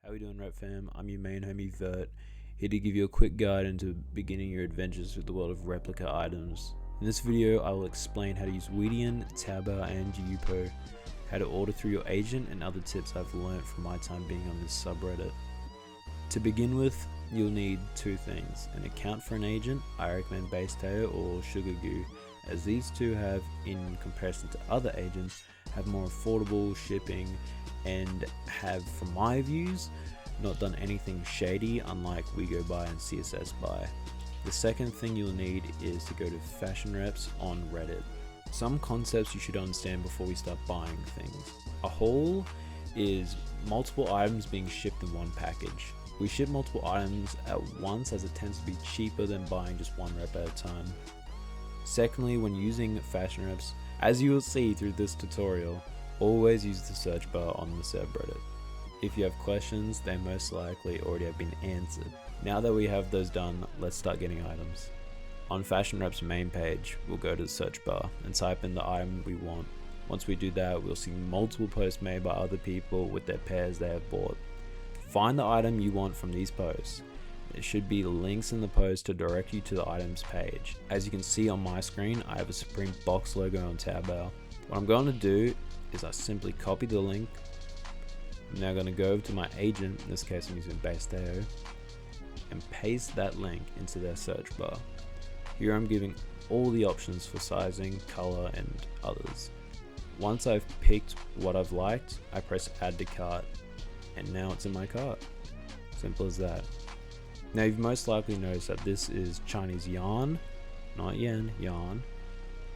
How we doing, Rep fam? I'm your main homie Vert, here to give you a quick guide into beginning your adventures with the world of replica items. In this video, I will explain how to use Wedian, taobao and yupoo, how to order through your agent, and other tips I've learned from my time being on this subreddit. To begin with, you'll need two things: an account for an agent. I recommend Base Tail or Sugar Goo, as these two have, in comparison to other agents, have more affordable shipping and have, from my views, not done anything shady unlike We Go Buy and CSS Buy. The second thing you'll need is to go to Fashionreps on Reddit. Some concepts you should understand before we start buying things. A haul is multiple items being shipped in one package. We ship multiple items at once as it tends to be cheaper than buying just one rep at a time. Secondly, when using Fashionreps, as you will see through this tutorial, always use the search bar on the subreddit. If you have questions, they most likely already have been answered. Now that we have those done, let's start getting items. On Fashionreps' main page, we'll go to the search bar and type in the item we want. Once we do that, we'll see multiple posts made by other people with their pairs they have bought. Find the item you want from these posts. There should be links in the post to direct you to the items page. As you can see on my screen, I have a Supreme box logo on taobao. What I'm going to do is I simply copy the link. I'm now going to go over to my agent, in this case I'm using Base Tail, and paste that link into their search bar. Here I'm giving all the options for sizing, color and others. Once I've picked what I've liked, I press add to cart, and now it's in my cart. Simple as that. Now you've most likely noticed that this is Chinese yuan, not yen, yuan,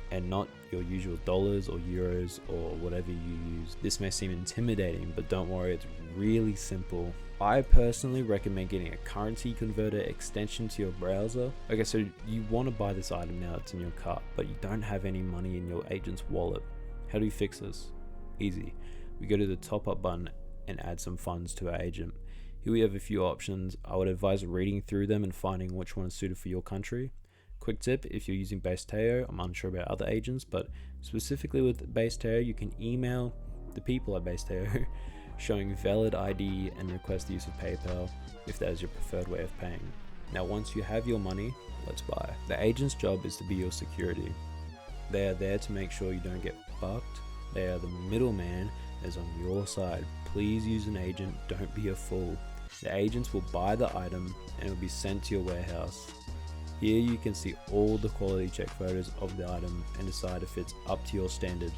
and not your usual dollars or euros or whatever you use. This may seem intimidating, but don't worry, it's really simple. I personally recommend getting a currency converter extension to your browser. Okay, so you want to buy this item now that's in your cart, but you don't have any money in your agent's wallet. How do you fix this? Easy. We go to the top up button and add some funds to our agent. Here we have a few options. I would advise reading through them and finding which one is suited for your country. Quick tip, if you're using Base Tail, I'm unsure about other agents, but specifically with Base Tail, you can email the people at Base Tail showing valid ID and request the use of PayPal if that is your preferred way of paying. Now once you have your money, let's buy. The agent's job is to be your security. They are there to make sure you don't get fucked. They are the middleman that is on your side. Please use an agent, don't be a fool. The agents will buy the item and it will be sent to your warehouse. Here you can see all the quality check photos of the item and decide if it's up to your standards.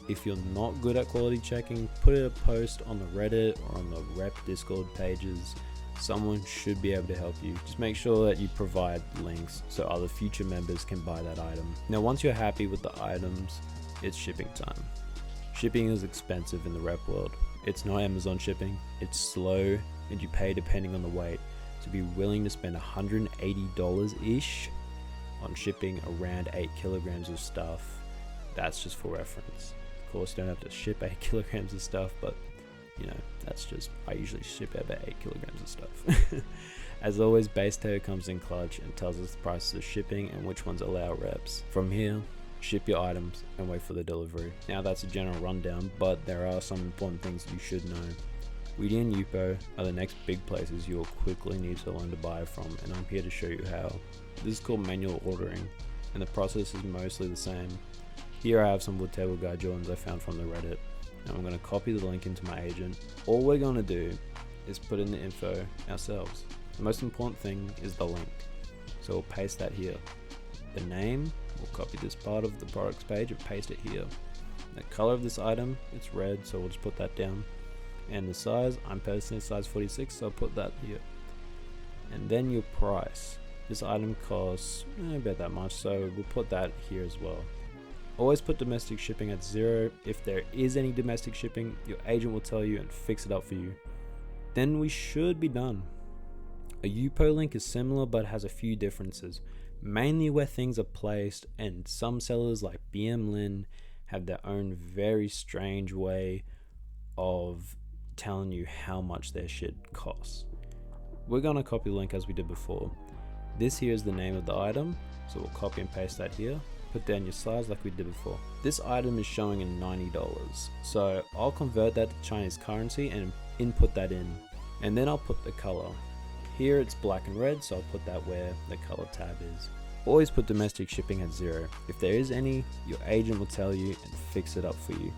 If you're not good at quality checking, put a post on the Reddit or on the Rep Discord pages. Someone should be able to help you. Just make sure that you provide links so other future members can buy that item. Now once you're happy with the items, it's shipping time. Shipping is expensive in the rep world. It's not Amazon shipping, it's slow and you pay depending on the weight. To be willing to spend $180-ish on shipping around 8 kilograms of stuff, that's just for reference. Of course, don't have to ship 8 kilograms of stuff, but you know, that's just, I usually ship about 8 kilograms of stuff. As always, Base Tail comes in clutch and tells us the prices of shipping and which ones allow reps. From here, ship your items and wait for the delivery. Now that's a general rundown, but there are some important things you should know. Wedian and yupoo are the next big places you'll quickly need to learn to buy from, and I'm here to show you how. This is called manual ordering, and the process is mostly the same. Here I have some wood table guide joins I found from the Reddit, and I'm going to copy the link into my agent. All we're going to do is put in the info ourselves. The most important thing is the link, so we'll paste that here. The name, we'll copy this part of the products page and paste it here. The color of this item, it's red, so we'll just put that down. And the size, I'm personally size 46, so I'll put that here. And then your price. This item costs about that much, so we'll put that here as well. Always put domestic shipping at 0. If there is any domestic shipping, your agent will tell you and fix it up for you. Then we should be done. A yupoo link is similar but has a few differences, mainly where things are placed, and some sellers like BM Lin have their own very strange way of telling you how much their shit costs. We're gonna copy the link as we did before. This here is the name of the item, so we'll copy and paste that here. Put down your size like we did before. This item is showing in $90, so I'll convert that to Chinese currency and input that in. And then I'll put the color. Here it's black and red, so I'll put that where the color tab is. Always put domestic shipping at 0. If there is any, your agent will tell you and fix it up for you.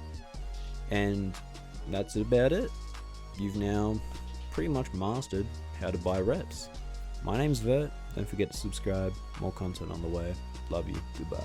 And that's about it. You've now pretty much mastered how to buy reps. My name's Vert. Don't forget to subscribe. More content on the way. Love you. Goodbye.